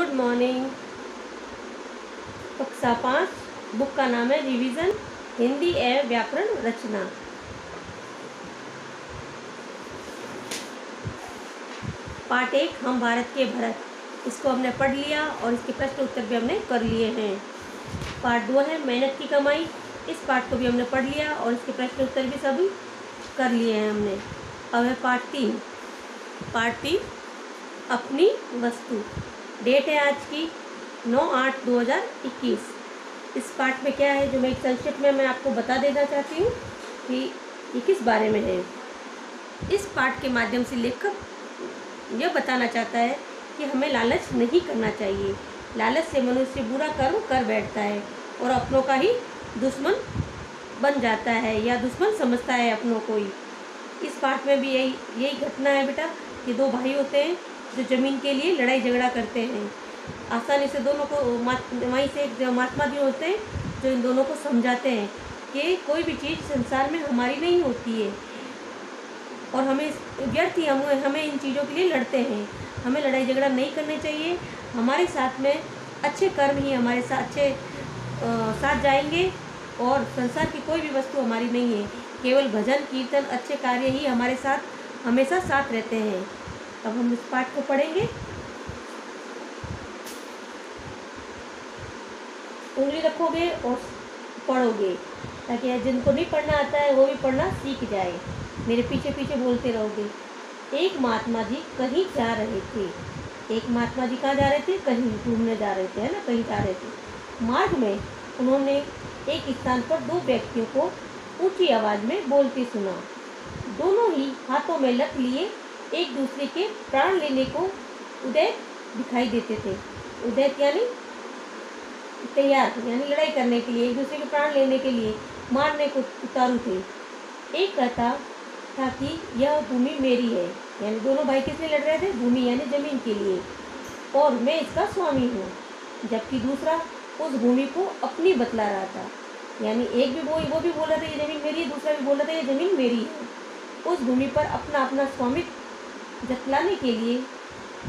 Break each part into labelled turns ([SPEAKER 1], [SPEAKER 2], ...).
[SPEAKER 1] Good morning. कक्षा 5 book का नाम है रिवीजन हिंदी एवं व्याकरण रचना। पार्ट 1 हम भारत के भरत, इसको हमने पढ़ लिया और इसके प्रश्न उत्तर भी हमने कर लिए हैं। पार्ट 2 है मेहनत की कमाई, इस पार्ट को भी हमने पढ़ लिया और इसके प्रश्न उत्तर भी सभी कर लिए हैं हमने। अब है पार्ट 3। पार्ट 3 अपनी वस्तु। डेट है आज की 9/8/2021। इस पार्ट में क्या है जो मैं एक संक्षिप्त में मैं आपको बता देना चाहती हूँ कि ये किस बारे में है। इस पार्ट के माध्यम से लेखक यह बताना चाहता है कि हमें लालच नहीं करना चाहिए। लालच से मनुष्य बुरा कर्म कर बैठता है और अपनों का ही दुश्मन बन जाता है या दुश्मन समझता है अपनों को ही। इस पार्ट में भी यही घटना है बेटा कि दो भाई होते हैं जो ज़मीन के लिए लड़ाई झगड़ा करते हैं। आसानी से दोनों को वहीं से एक महात्मा जी होते हैं जो इन दोनों को समझाते हैं कि कोई भी चीज़ संसार में हमारी नहीं होती है और हमें व्यर्थ ही हमें इन चीज़ों के लिए लड़ते हैं। हमें लड़ाई झगड़ा नहीं करनी चाहिए। हमारे साथ में अच्छे कर्म ही हमारे साथ अच्छे साथ जाएंगे और संसार की कोई भी वस्तु हमारी नहीं है। केवल भजन कीर्तन अच्छे कार्य ही हमारे साथ हमेशा साथ रहते हैं। अब हम इस पाठ को पढ़ेंगे। उंगली रखोगे और पढ़ोगे ताकि जिनको नहीं पढ़ना आता है वो भी पढ़ना सीख जाए। मेरे पीछे पीछे बोलते रहोगे। एक महात्मा जी कहीं जा रहे थे। एक महात्मा जी कहाँ जा रहे थे? कहीं घूमने जा रहे थे, है ना, कहीं जा रहे थे। मार्ग में उन्होंने एक स्थान पर दो व्यक्तियों को ऊंची आवाज में बोलते सुना। दोनों ही हाथों में लठ लिए एक दूसरे के प्राण लेने को उदय दिखाई देते थे। उदय यानी तैयार, यानी लड़ाई करने के लिए, एक दूसरे के प्राण लेने के लिए मारने को उतारू थे। एक कहता था कि यह भूमि मेरी है, यानी दोनों भाई किस लिए लड़ रहे थे? भूमि यानी जमीन के लिए, और मैं इसका स्वामी हूँ। जबकि दूसरा उस भूमि को अपनी बतला रहा था, यानी एक भी वो भी बोल रहा था ये जमीन मेरी है, दूसरा भी बोल रहा था ये जमीन मेरी है। उस भूमि पर अपना अपना स्वामित्व जतलाने के लिए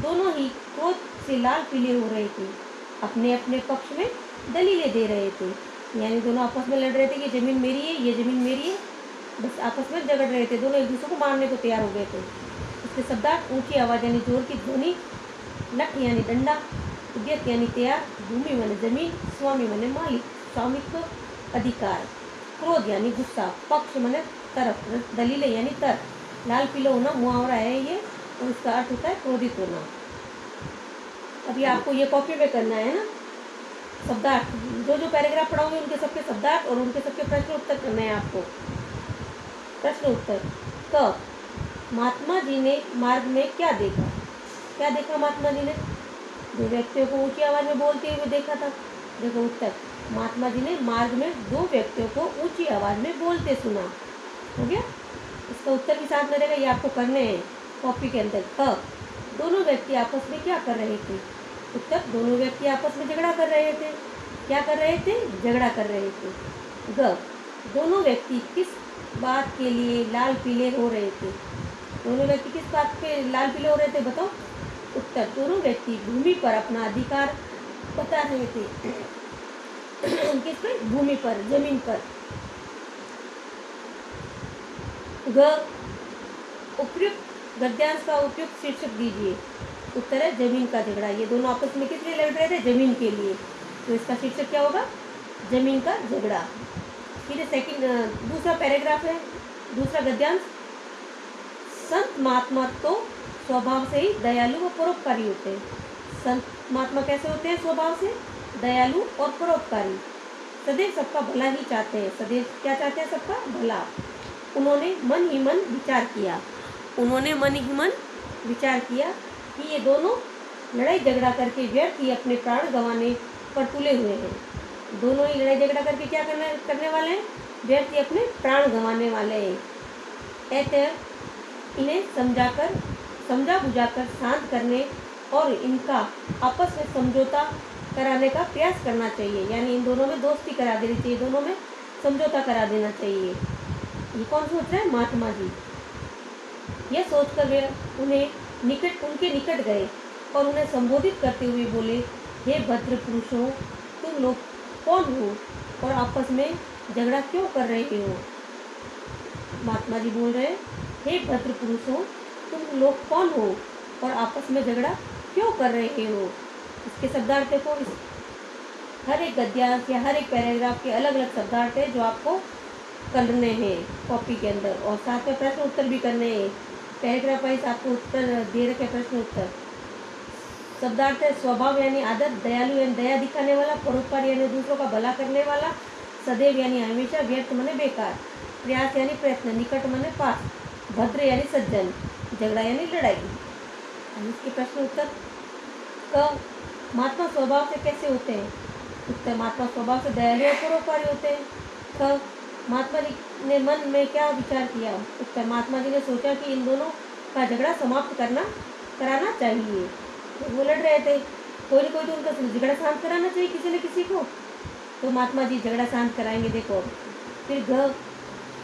[SPEAKER 1] दोनों ही क्रोध से लाल पीले हो रहे थे। अपने अपने पक्ष में दलीलें दे रहे थे, यानी दोनों आपस में लड़ रहे थे कि जमीन मेरी है, ये जमीन मेरी है। बस आपस में झगड़ रहे थे, दोनों एक दूसरे को मारने को तैयार हो गए थे। इसके शब्दार्थ ऊंची आवाज़ यानी जोर की ध्वनि, लठ यानी डंडा, उद्यत यानी तैयार, भूमि माने जमीन, स्वामी माने मालिक, स्वामित्व अधिकार, क्रोध यानी गुस्सा, पक्ष माने तरफ, दलीलें यानी तर्क, लाल पीला होना मुहावरा है ये और इसका अर्थ होता है क्रोधित होना। अभी आपको ये कॉपी में करना है ना, शब्दार्थ जो पैराग्राफ पढ़ाऊंगी उनके सबके शब्दार्थ और उनके सबके प्रश्न उत्तर करने हैं आपको। प्रश्न उत्तर। क महात्मा जी ने मार्ग में क्या देखा? क्या देखा महात्मा जी ने? दो व्यक्तियों को ऊंची आवाज में बोलते हुए देखा था। देखो उत्तर, महात्मा जी ने मार्ग में दो व्यक्तियों को ऊंची आवाज में बोलते सुना। हो गया। इसका उत्तर भी साथ में रहेगा, ये आपको करने हैं कॉपी के अंदर। क दोनों व्यक्ति आपस में क्या कर रहे थे? उत्तर, दोनों व्यक्ति आपस में झगड़ा कर रहे थे। क्या कर रहे थे? झगड़ा कर रहे थे। ग दोनों व्यक्ति किस बात के लिए लाल पीले हो रहे थे? दोनों व्यक्ति किस बात पे लाल पीले हो रहे थे बताओ? उत्तर, दोनों व्यक्ति भूमि पर अपना अधिकार बता रहे थे। किस पे? भूमि पर, जमीन पर। ग उपयुक्त गद्यांश का उपयुक्त शीर्षक दीजिए। उत्तर है जमीन का झगड़ा। ये दोनों आपस में किस लिए लड़ रहे थे? जमीन के लिए। तो इसका शीर्षक क्या होगा? जमीन का झगड़ा। फिर दूसरा पैराग्राफ है, दूसरा गद्यांश। संत महात्मा तो स्वभाव से ही दयालु व परोपकारी होते हैं। संत महात्मा कैसे होते हैं? स्वभाव से दयालु और परोपकारी। सदैव सबका भला ही चाहते हैं। सदैव क्या चाहते हैं? सबका भला। उन्होंने मन ही मन विचार किया। उन्होंने मन ही मन विचार किया कि ये दोनों लड़ाई झगड़ा करके व्यर्थ ही अपने प्राण गंवाने पर तुले हुए हैं। दोनों ही लड़ाई झगड़ा करके क्या करने वाले हैं? व्यर्थ ही अपने प्राण गंवाने वाले हैं। अतः इन्हें समझा बुझाकर शांत करने और इनका आपस में समझौता कराने का प्रयास करना चाहिए, यानी इन दोनों में दोस्ती करा देनी चाहिए, दोनों में समझौता करा देना चाहिए। ये कौन सोच रहा है? महात्मा जी। यह सोचकर वे उनके निकट गए और उन्हें संबोधित करते हुए बोले, हे भद्र पुरुषों, तुम लोग कौन हो और आपस में झगड़ा क्यों कर रहे हो। महात्मा जी बोल रहे हैं, हे भद्र पुरुषों, तुम लोग कौन हो और आपस में झगड़ा क्यों कर रहे हो। इसके शब्दार्थ देखो, इस हर एक गद्यांश या हर एक पैराग्राफ के अलग अलग शब्दार्थ है जो आपको करने हैं कॉपी के अंदर, और साथ में प्रश्न उत्तर भी करने हैं। पैराग्राफ वाइज आपको उत्तर दे रखे प्रश्न उत्तर। शब्दार्थ है स्वभाव यानी आदत, दयालु यानी दया दिखाने वाला, परोपकार यानी दूसरों का भला करने वाला, सदैव यानी हमेशा, व्यर्थ माने बेकार, प्रयास यानी प्रयत्न, निकट माने पास, भद्र यानी सज्जन, झगड़ा यानी लड़ाई। इसके प्रश्न उत्तर। क महात्मा स्वभाव से कैसे होते हैं। उत्तर, महात्मा स्वभाव से दयालु और परोपकारी होते हैं। ख महात्मा जी ने मन में क्या विचार किया। उत्तर, महात्मा जी ने सोचा कि इन दोनों का झगड़ा समाप्त कराना चाहिए। वो लड़ रहे थे, कोई ना कोई तो उनका झगड़ा शांत कराना चाहिए किसी न किसी को, तो महात्मा जी झगड़ा शांत कराएंगे। देखो फिर घ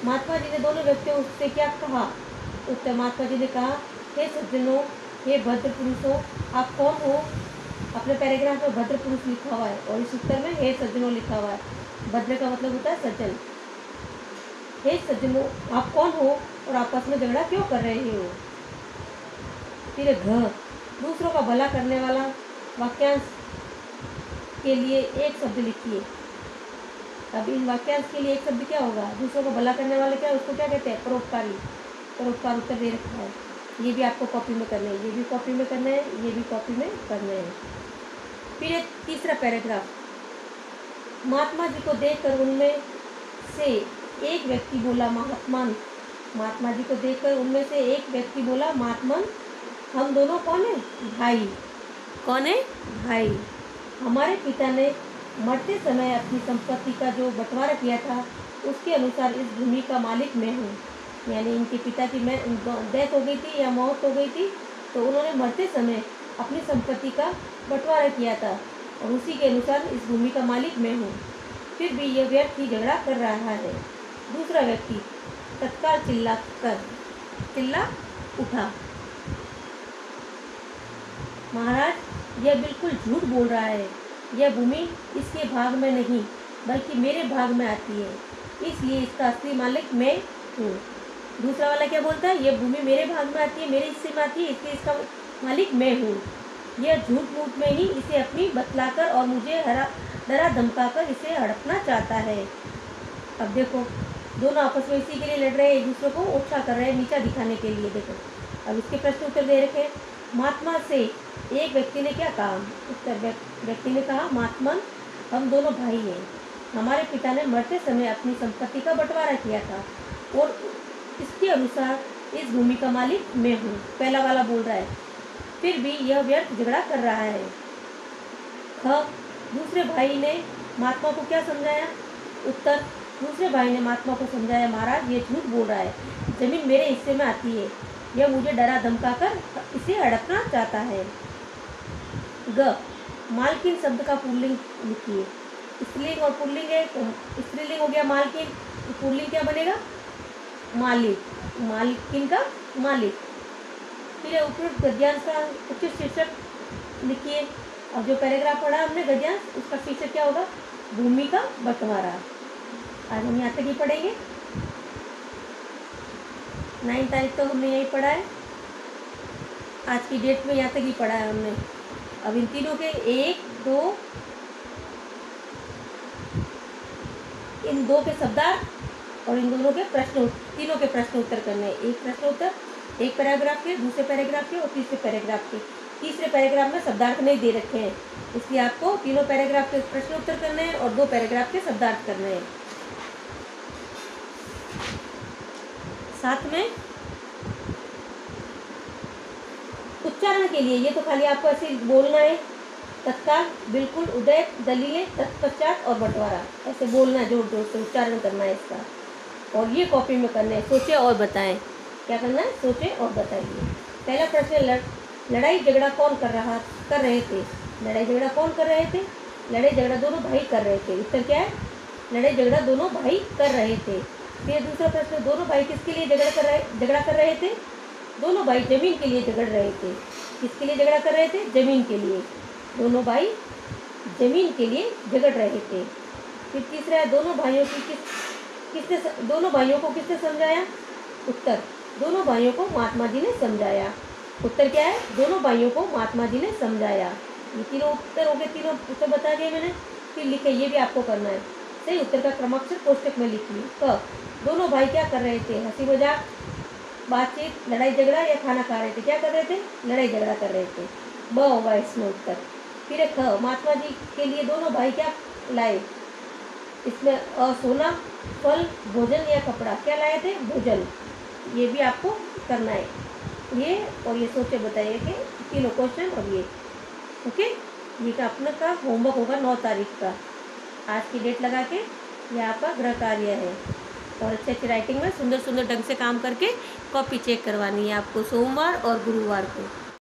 [SPEAKER 1] महात्मा जी ने दोनों व्यक्तियों से क्या कहा। उत्तर, महात्मा जी ने कहा, हे सज्जनों, हे भद्र पुरुषों, आप कौन हो। अपने पैराग्राफ में भद्र पुरुष लिखा हुआ है और इस उत्तर में हे सज्जनों लिखा हुआ है। भद्र का मतलब होता है सज्जन। हे सज्जनों, आप कौन हो और आपस में झगड़ा क्यों कर रहे हो। फिर घ दूसरों का भला करने वाला वाक्यांश के लिए एक शब्द लिखिए। अब इन वाक्यांश के लिए एक शब्द क्या होगा। दूसरों को भला करने वाले क्या, उसको क्या कहते हैं, परोपकारी। परोपकार उत्तर दे रखा है। ये भी आपको कॉपी में करना है, ये भी कॉपी में करना है, ये भी कॉपी में करना है। फिर एक तीसरा पैराग्राफ, महात्मा जी को देखकर उनमें से एक व्यक्ति बोला, महात्मन। महात्मा जी को देखकर उनमें से एक व्यक्ति बोला, महात्मन, हम दोनों कौन है, भाई। कौन है, भाई। हमारे पिता ने मरते समय अपनी संपत्ति का जो बंटवारा किया था उसके अनुसार इस भूमि का मालिक मैं हूँ। यानी इनके पिता की डेथ हो गई थी या मौत हो गई थी, तो उन्होंने मरते समय अपनी संपत्ति का बंटवारा किया था और उसी के अनुसार इस भूमि का मालिक मैं हूँ। फिर भी यह व्यक्ति झगड़ा कर रहा है। दूसरा व्यक्ति तत्काल चिल्ला उठा, महाराज, यह बिल्कुल झूठ बोल रहा है। यह भूमि इसके भाग में नहीं बल्कि मेरे भाग में आती है, इसलिए इसका असली मालिक मैं हूँ। दूसरा वाला क्या बोलता है, यह भूमि मेरे भाग में आती है, मेरे हिस्से में आती है, इसलिए इसका मालिक मैं हूँ। यह झूठ मूठ में ही इसे अपनी बतलाकर और मुझे डरा धमकाकर इसे हड़पना चाहता है। अब देखो, दोनों आपस में इसी के लिए लड़ रहे हैं, एक दूसरे को ऊंचा कर रहे हैं, नीचा दिखाने के लिए। देखो अब इसके प्रश्न उत्तर दे रखे। महात्मा से एक व्यक्ति ने क्या कहा। उत्तर, व्यक्ति ने कहा, महात्मन, हम दोनों भाई हैं। हमारे पिता ने मरते समय अपनी संपत्ति का बंटवारा किया था और इसके अनुसार इस भूमि का मालिक मैं हूँ। पहला वाला बोल रहा है, फिर भी यह व्यर्थ झगड़ा कर रहा है। ख दूसरे भाई ने महात्मा को क्या समझाया। उत्तर, दूसरे भाई ने महात्मा को समझाया, महाराज, ये झूठ बोल रहा है, जमीन मेरे हिस्से में आती है, यह मुझे डरा धमकाकर इसे हड़पना चाहता है। ग मालकिन शब्द का पुल्लिंग लिखिए। स्त्रीलिंग और पुल्लिंग है, तो स्त्रीलिंग हो गया मालकिन, तो पुल्लिंग क्या बनेगा, मालिक। मालकिन का मालिक। फिर उपयुक्त गद्यांश का उचित शीर्षक लिखिए। अब जो पैराग्राफ पढ़ा हमने गद्यांश, उसका शीर्षक क्या होगा, भूमि का बंटवारा। आज हम यहाँ तक ही पढ़ेंगे। 9 तारीख तक हमने यही पढ़ा है, आज की डेट में यहाँ तक ही पढ़ा है हमने। अब इन तीनों के इन दो के शब्दार्थ और इन दोनों के तीनों के प्रश्न उत्तर करने हैं। एक प्रश्न उत्तर एक पैराग्राफ के, दूसरे पैराग्राफ के और तीसरे पैराग्राफ के। तीसरे पैराग्राफ में शब्दार्थ नहीं दे रखे हैं, इसलिए आपको तीनों पैराग्राफ के प्रश्न उत्तर करने हैं और 2 पैराग्राफ के शब्दार्थ करने हैं। साथ में उच्चारण के लिए ये तो खाली आपको ऐसे बोलना है, तत्काल, बिल्कुल, उदय, दलीलें, तत्पश्चात और बंटवारा, ऐसे बोलना है, जोर जोर से उच्चारण करना है इसका। और ये कॉपी में करना है, सोचे और बताएं। क्या करना है, सोचे और बताइए। पहला प्रश्न, लड़ाई झगड़ा कौन कर रहे थे। लड़ाई झगड़ा कौन कर रहे थे, लड़ाई झगड़ा दोनों भाई कर रहे थे। उत्तर क्या है, लड़ाई झगड़ा दोनों भाई कर रहे थे। फिर दूसरा प्रश्न, दोनों भाई किसके लिए झगड़ा कर रहे थे। दोनों भाई जमीन के लिए झगड़ रहे थे। किसके लिए झगड़ा कर रहे थे? ज़मीन के लिए। दोनों भाई ज़मीन के लिए झगड़ रहे थे। फिर तीसरा है, दोनों भाइयों को किसने समझाया? उत्तर, दोनों भाइयों को महात्मा जी ने समझाया। उत्तर क्या है? दोनों भाइयों को महात्मा जी ने समझाया। ये तीनों उत्तर हो गए, तीनों उत्तर बता दिए मैंने। फिर लिखे, ये भी आपको करना है। सही उत्तर का क्रमाक्षर कोष्टक में लिखिए। क, दोनों भाई क्या कर रहे थे? हंसी मजाक, बातचीत, लड़ाई झगड़ा या खाना खा रहे थे? क्या कर रहे थे? लड़ाई झगड़ा कर रहे थे। ब होगा इसमें उत्तर। फिर ख, महात्मा जी के लिए दोनों भाई क्या लाए? इसमें सोना, फल, भोजन या कपड़ा? क्या लाए थे? भोजन। ये भी आपको करना है, ये और ये सोचे बताइए कि तीनों क्वेश्चन और ये। ओके, ये का अपना का होमवर्क होगा 9 तारीख का। आज की डेट लगा के ये आपका गृह कार्य है। और अच्छे अच्छे राइटिंग में सुंदर सुंदर ढंग से काम करके कॉपी चेक करवानी है आपको सोमवार और गुरुवार को।